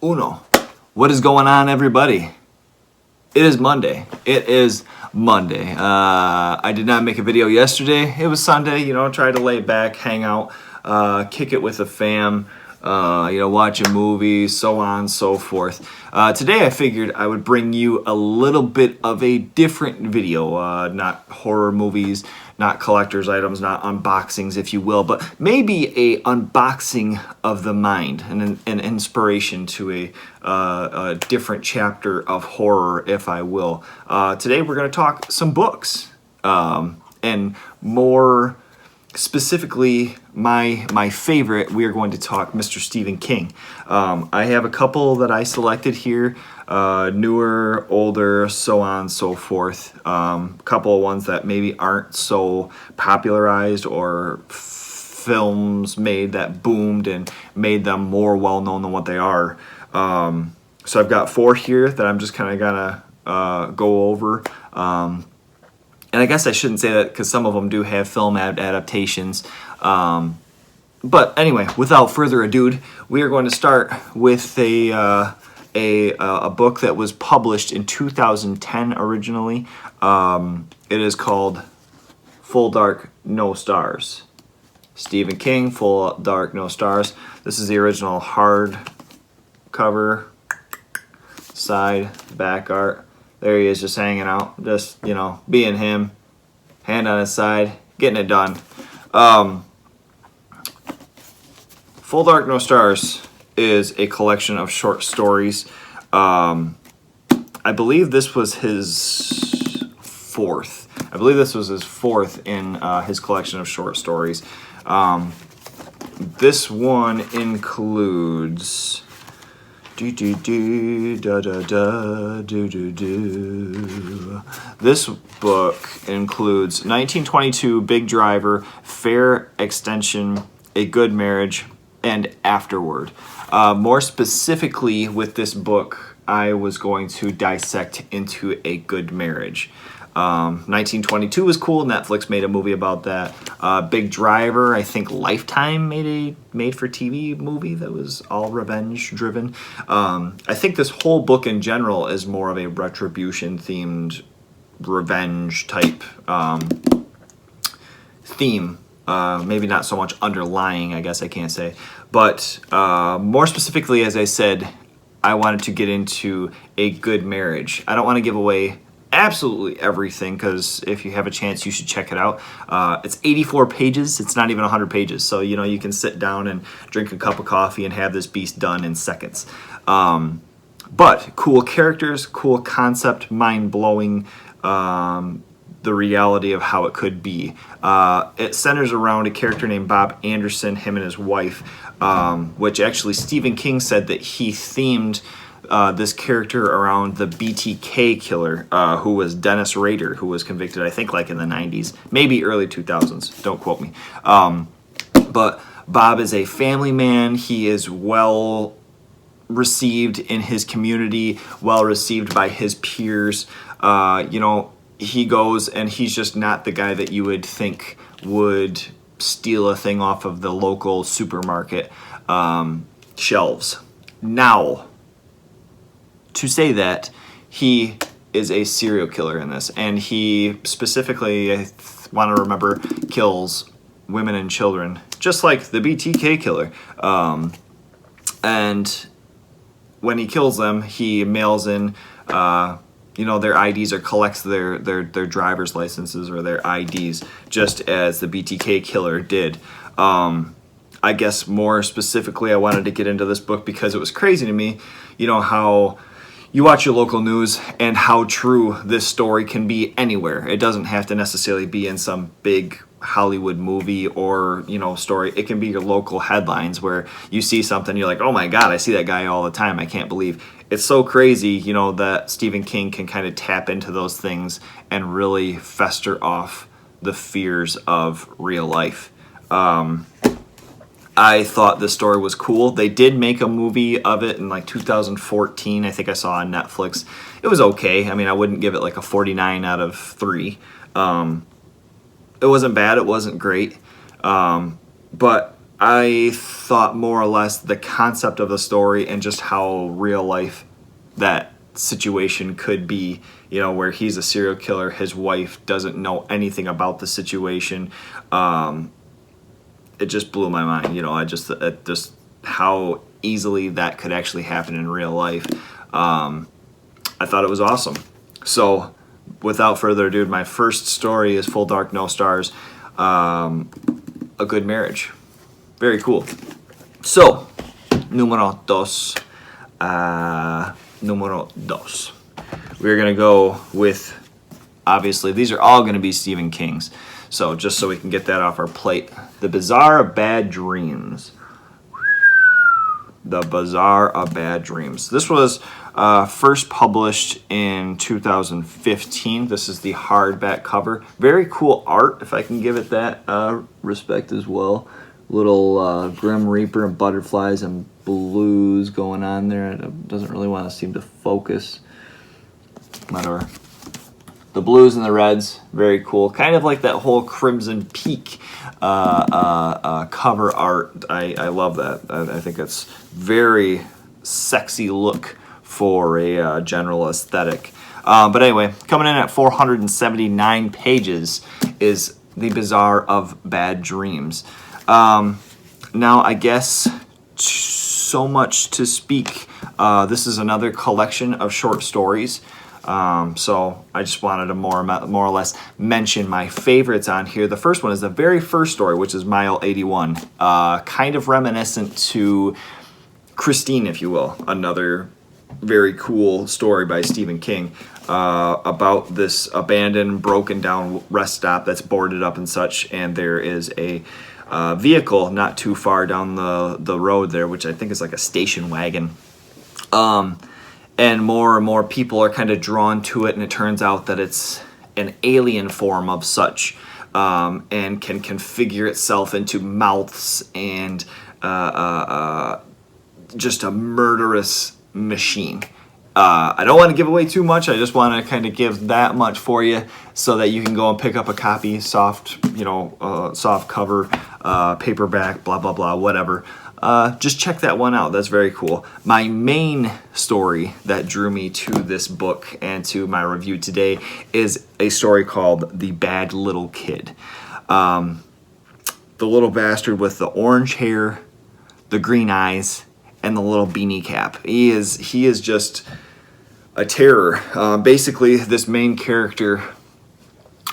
Uno. What is going on, everybody? It is Monday. I did not make a video yesterday. It was Sunday, tried to lay back, hang out, kick it with the fam, watch a movie, so on and so forth. Today I figured I would bring you a little bit of a different video, not horror movies, not collector's items, not unboxings, if you will, but maybe a unboxing of the mind, and an inspiration to a different chapter of horror, if I will. Today we're going to talk some books, and more specifically my favorite. We are going to talk Mr. Stephen King. I have a couple that I selected here, newer, older, so on and so forth. Couple of ones that maybe aren't so popularized, or films made that boomed and made them more well known than what they are. So I've got four here that I'm just kind of gonna go over. And I guess I shouldn't say that because some of them do have film adaptations. But anyway, without further ado, we are going to start with a book that was published in 2010 originally. It is called Full Dark, No Stars. Stephen King, Full Dark, No Stars. This is the original hardcover, side, back art. There he is, just hanging out, just, being him, hand on his side, getting it done. Full Dark, No Stars is a collection of short stories. I believe this was his fourth. In his collection of short stories. This one includes... This book includes 1922, Big Driver, Fair Extension, A Good Marriage, and Afterward. More specifically with this book, I was going to dissect into A Good Marriage. 1922 was cool. Netflix made a movie about that. Big Driver, I think Lifetime made a made-for-TV movie that was all revenge-driven. I think this whole book in general is more of a retribution-themed, revenge-type theme. Maybe not so much underlying, I guess I can't say. But more specifically, as I said, I wanted to get into A Good Marriage. I don't want to give away absolutely everything, because if you have a chance, you should check it out. It's 84 pages. It's not even 100 pages. So, you can sit down and drink a cup of coffee and have this beast done in seconds. But cool characters, cool concept, mind-blowing, the reality of how it could be. It centers around a character named Bob Anderson, him and his wife, which actually Stephen King said that he themed this character around the BTK killer, who was Dennis Rader, who was convicted, I think, like in the 90s, maybe early 2000s. Don't quote me. But Bob is a family man. He is well received in his community, well received by his peers. He goes and he's just not the guy that you would think would steal a thing off of the local supermarket shelves. Now, to say that, he is a serial killer in this, and he specifically, I want to remember, kills women and children, just like the BTK killer. And when he kills them, he mails in, their IDs, or collects their driver's licenses or their IDs, just as the BTK killer did. I guess more specifically, I wanted to get into this book because it was crazy to me, how you watch your local news and how true this story can be anywhere. It doesn't have to necessarily be in some big Hollywood movie or, story. It can be your local headlines where you see something, you're like, oh my God, I see that guy all the time. I can't believe. It's so crazy, that Stephen King can kind of tap into those things and really fester off the fears of real life. I thought this story was cool. They did make a movie of it in like 2014. I think I saw on Netflix. It was okay. I mean, I wouldn't give it like a 49 out of 3. It wasn't bad. It wasn't great. But I thought more or less the concept of the story and just how real life that situation could be, you know, where he's a serial killer, his wife doesn't know anything about the situation. It just blew my mind, you know. Just how easily that could actually happen in real life. I thought it was awesome. So without further ado, my first story is Full Dark No Stars, A Good Marriage. Very cool. So, numero dos. We're going to go with, obviously, these are all going to be Stephen King's. So, just so we can get that off our plate. The Bazaar of Bad Dreams. The Bazaar of Bad Dreams. This was first published in 2015. This is the hardback cover. Very cool art, if I can give it that respect as well. Little Grim Reaper and butterflies and blues going on there. It doesn't really want to seem to focus. Whatever. The blues and the reds, very cool. Kind of like that whole Crimson Peak cover art. I love that. I think it's very sexy look for a general aesthetic. But anyway, coming in at 479 pages is The Bazaar of Bad Dreams. Now, I guess so much to speak. This is another collection of short stories. So I just wanted to more or less mention my favorites on here. The first one is the very first story, which is Mile 81. Kind of reminiscent to Christine, if you will. Another very cool story by Stephen King about this abandoned, broken down rest stop that's boarded up and such. And there is a vehicle not too far down the road there, which I think is like a station wagon. And more people are kind of drawn to it, and it turns out that it's an alien form of such, and can configure itself into mouths and just a murderous machine. I don't want to give away too much. I just want to kind of give that much for you so that you can go and pick up a copy, soft cover, paperback, blah, blah, blah, whatever. Just check that one out. That's very cool. My main story that drew me to this book and to my review today is a story called The Bad Little Kid. The little bastard with the orange hair, the green eyes, and the little beanie cap. He is just a terror. Basically, this main character,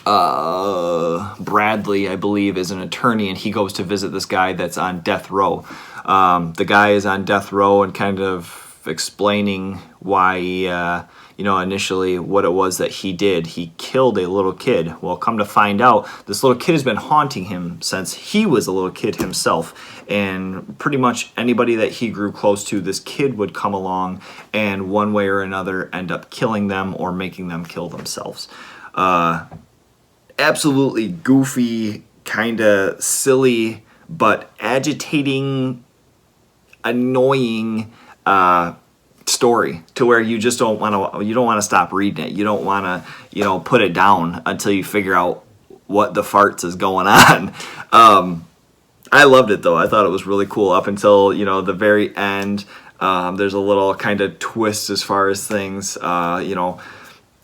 Bradley, I believe, is an attorney, and he goes to visit this guy that's on death row. The guy is on death row and kind of explaining why, initially what it was that he did. He killed a little kid. Well, come to find out, this little kid has been haunting him since he was a little kid himself. And pretty much anybody that he grew close to, this kid would come along and one way or another end up killing them or making them kill themselves. Absolutely goofy, kind of silly, but agitating, annoying story to where you just don't want to stop reading it. You don't want to put it down until you figure out what the farts is going on. I loved it though. I thought it was really cool up until the very end. There's a little kind of twist as far as things.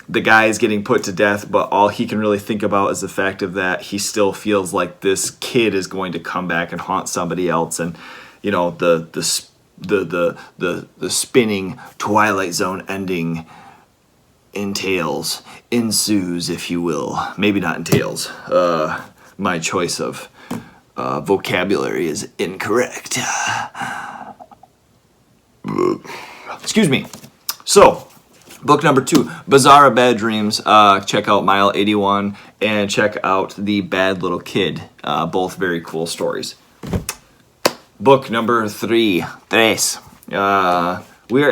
The guy is getting put to death, but all he can really think about is the fact of that he still feels like this kid is going to come back and haunt somebody else, and the spinning Twilight Zone ending ensues, if you will. Maybe not entails. My choice of vocabulary is incorrect. Excuse me. So, book number 2, Bazaar of Bad Dreams. Check out Mile 81 and check out The Bad Little Kid. Both very cool stories. Book number 3. We are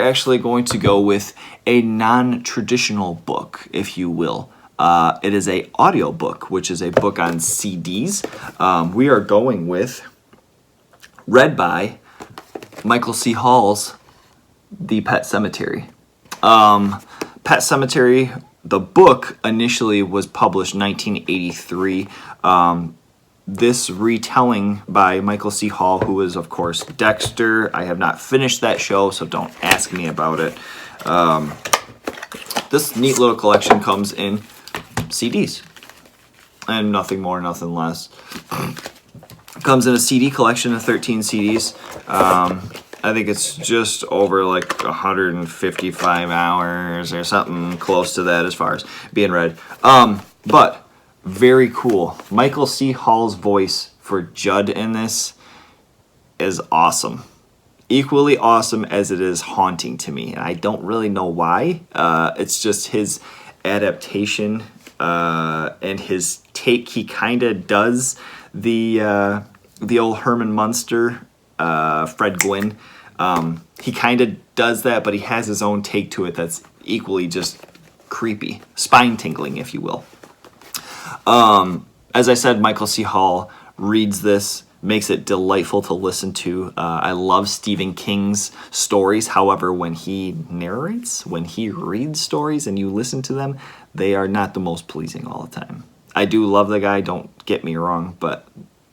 actually going to go with a non-traditional book, if you will. It is a audiobook, which is a book on CDs. We are going with, read by Michael C. Hall's The Pet Sematary. Pet Sematary, the book initially was published 1983. this retelling by Michael C. Hall, who is, of course, Dexter. I have not finished that show, so don't ask me about it. This neat little collection comes in CDs. And nothing more, nothing less. Comes in a CD collection of 13 CDs. I think it's just over like 155 hours or something close to that as far as being read. But very cool. Michael C. Hall's voice for Judd in this is awesome. Equally awesome as it is haunting to me. And I don't really know why. It's just his adaptation and his take. He kind of does the old Herman Munster, Fred Gwynn. He kind of does that, but he has his own take to it that's equally just creepy, spine-tingling, if you will. As I said, Michael C. Hall reads this, makes it delightful to listen to. I love Stephen King's stories. However, when he narrates, when he reads stories and you listen to them, they are not the most pleasing all the time. I do love the guy, don't get me wrong, but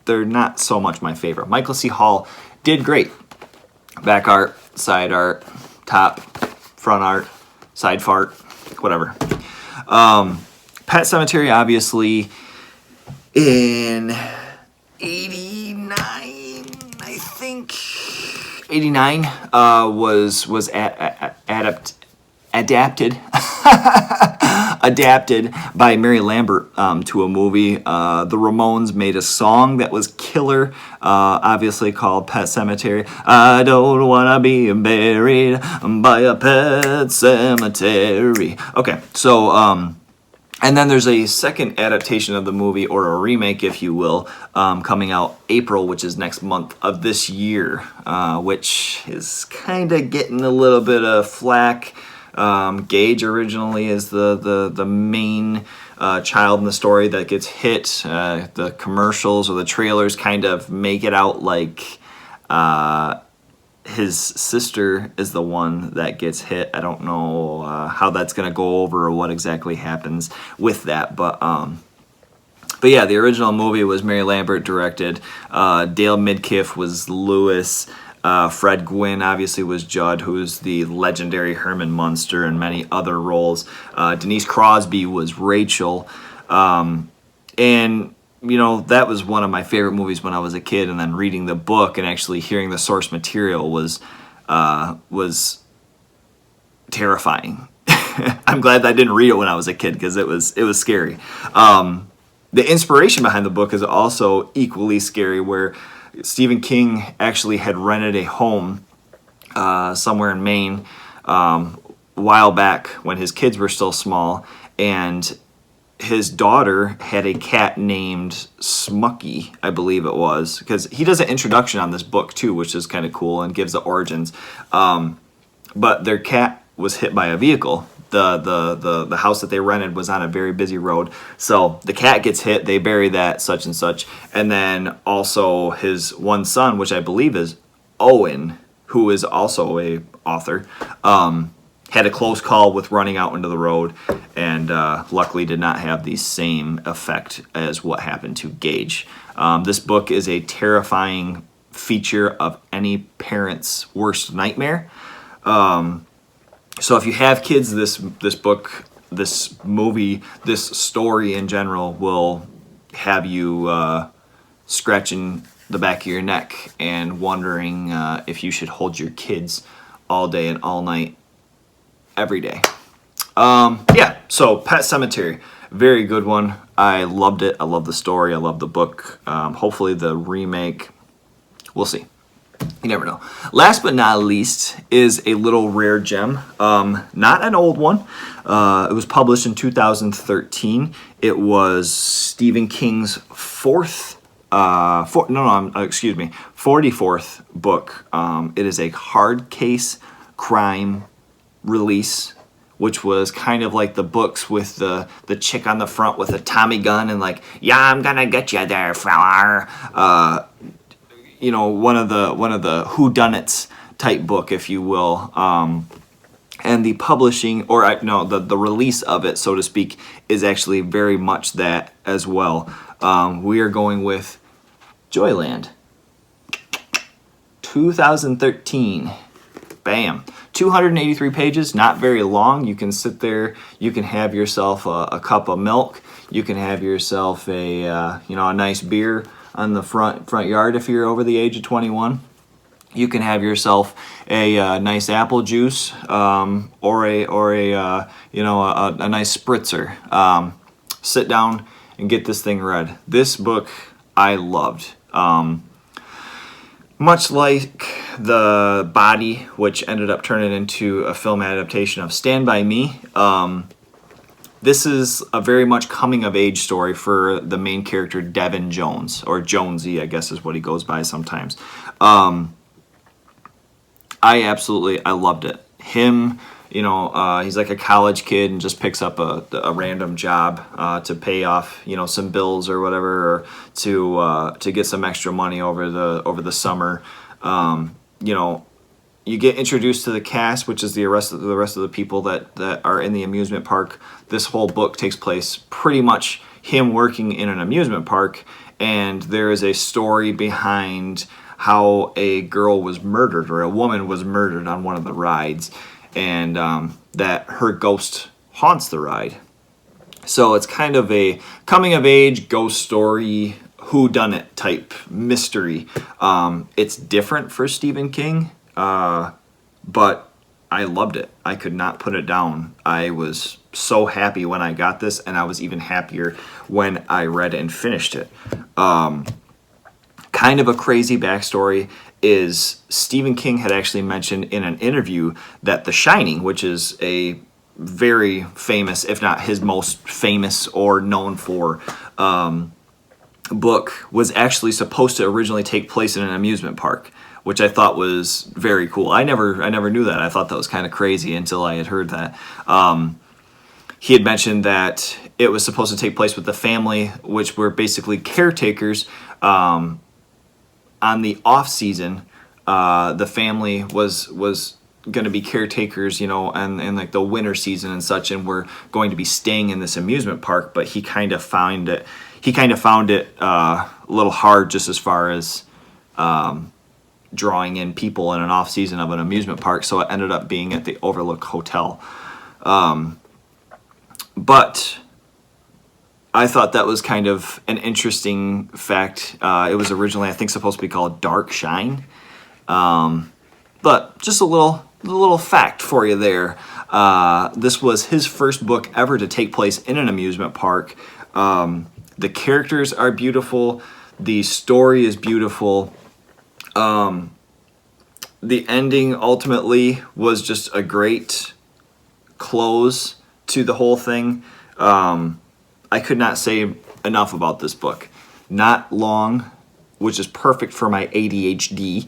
they're not so much my favorite. Michael C. Hall did great. Back art, side art, top, front art, side fart, whatever. Pet Sematary, obviously, in 89, I think, 89, was adapted adapted by Mary Lambert to a movie. The Ramones made a song that was killer, obviously called Pet Sematary. I don't wanna be buried by a pet cemetery. Okay, so and then there's a second adaptation of the movie, or a remake, if you will, coming out April, which is next month of this year, which is kind of getting a little bit of flack. Gage originally is the main child in the story that gets hit. The commercials or the trailers kind of make it out like his sister is the one that gets hit. I don't know how that's going to go over or what exactly happens with that, but yeah, the original movie was Mary Lambert directed. Dale Midkiff was Lewis. Fred Gwynn obviously was Judd, who's the legendary Herman Munster, and many other roles. Denise Crosby was Rachel. And, you know, that was one of my favorite movies when I was a kid, and then reading the book and actually hearing the source material was terrifying. I'm glad that I didn't read it when I was a kid, because it was scary. The inspiration behind the book is also equally scary, where Stephen King actually had rented a home somewhere in Maine a while back when his kids were still small, and his daughter had a cat named Smucky, I believe it was, because he does an introduction on this book too, which is kind of cool and gives the origins. But their cat was hit by a vehicle. The house that they rented was on a very busy road, so the cat gets hit, they bury that, such and such, and then also his one son, which I believe is Owen, who is also a author, had a close call with running out into the road, and luckily did not have the same effect as what happened to Gage. This book is a terrifying feature of any parent's worst nightmare. So if you have kids, this book, this movie, this story in general will have you scratching the back of your neck and wondering if you should hold your kids all day and all night, every day. Yeah, so Pet Sematary, very good one. I loved it. I love the story. I love the book. Hopefully the remake, we'll see. You never know. Last but not least is a little rare gem. Not an old one. It was published in 2013. It was Stephen King's 44th book. It is a hard case crime release, which was kind of like the books with the chick on the front with a Tommy gun and like, yeah, I'm gonna get you there, fella. You know, one of the whodunits type book, if you will, and the publishing, or the release of it, so to speak, is actually very much that as well. We are going with Joyland, 2013. Bam. 283 pages, not very long. You can sit there, you can have yourself a cup of milk, you can have yourself a a nice beer on the front yard if you're over the age of 21. You can have yourself a nice apple juice or a nice spritzer. Sit down and get this thing read. This book I loved. Much like The Body, which ended up turning into a film adaptation of Stand By Me, this is a very much coming-of-age story for the main character, Devin Jones, or Jonesy, I guess is what he goes by sometimes. I loved it. Him, he's like a college kid and just picks up a random job to pay off, some bills or whatever, or to get some extra money over the summer. You get introduced to the cast, which is the rest of the people that are in the amusement park. This whole book takes place pretty much him working in an amusement park, and there is a story behind how a girl was murdered, or a woman was murdered on one of the rides, and that her ghost haunts the ride. So it's kind of a coming-of-age ghost story, whodunit type mystery. It's different for Stephen King, but I loved it. I could not put it down. I was so happy when I got this, and I was even happier when I read and finished it. Kind of a crazy backstory is Stephen King had actually mentioned in an interview that The Shining, which is a very famous, if not his most famous or known for book, was actually supposed to originally take place in an amusement park, which I thought was very cool. I never knew that. I thought that was kind of crazy until I had heard that. He had mentioned that it was supposed to take place with the family, which were basically caretakers. On the off season, the family was going to be caretakers, and like the winter season and such, and we're going to be staying in this amusement park. But he kind of found it a little hard, just as far as drawing in people in an off season of an amusement park. So it ended up being at the Overlook Hotel. But I thought that was kind of an interesting fact. It was originally, I think, supposed to be called Dark Shine. But just a little fact for you there. This was his first book ever to take place in an amusement park. The characters are beautiful. The story is beautiful. The ending ultimately was just a great close to the whole thing. I could not say enough about this book. Not long, which is perfect for my ADHD.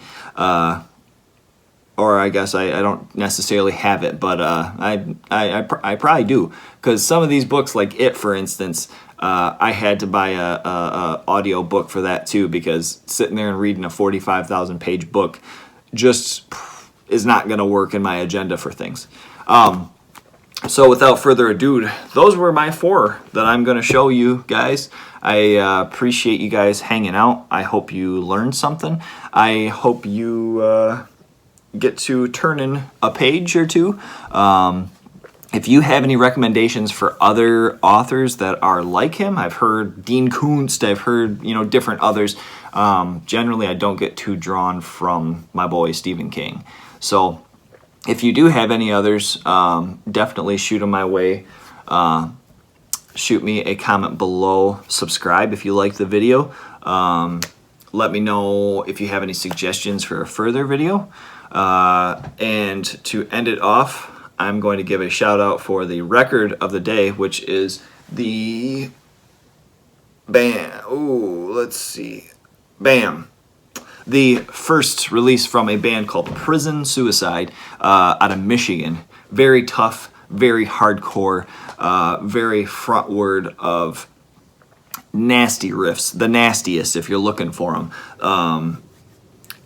Or I guess I don't necessarily have it, but I probably do. Because some of these books, like It, for instance, I had to buy a audio book for that too, because sitting there and reading a 45,000 page book just is not going to work in my agenda for things. So without further ado, those were my 4 that I'm going to show you guys. I appreciate you guys hanging out. I hope you learned something. I hope you get to turn in a page or two. If you have any recommendations for other authors that are like him, I've heard Dean Koontz, I've heard different others. Generally, I don't get too drawn from my boy Stephen King. So if you do have any others, definitely shoot them my way. Shoot me a comment below. Subscribe if you like the video. Let me know if you have any suggestions for a further video. And to end it off, I'm going to give a shout out for the record of the day, which is the the first release from a band called Prison Suicide out of Michigan. Very tough, very hardcore, very frontward of nasty riffs. The nastiest if you're looking for them.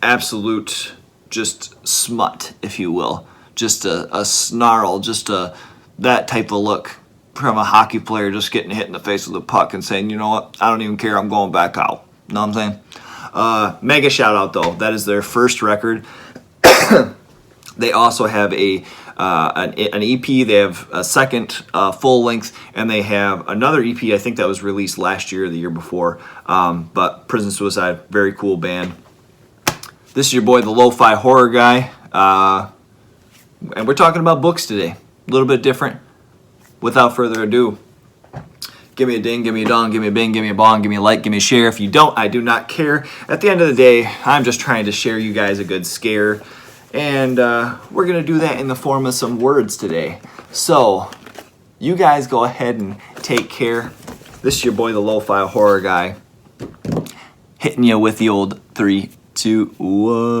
Absolute just smut, if you will. Just a snarl, that type of look from a hockey player just getting hit in the face with a puck and saying, you know what, I don't even care, I'm going back out. You know what I'm Mega shout out though. That is their first record. They also have an EP. They have a second full length, and they have another EP. I think that was released last year or the year before. But Prison Suicide, very cool band. This is your boy, the Lo-Fi Horror Guy, and we're talking about books today. A little bit different. Without further ado, give me a ding, give me a dong, give me a bing, give me a bong, give me a like, give me a share. If you don't, I do not care. At the end of the day, I'm just trying to share you guys a good scare. And we're going to do that in the form of some words today. So, you guys go ahead and take care. This is your boy, the Lo-Fi Horror Guy, hitting you with the old 3, 2, 1.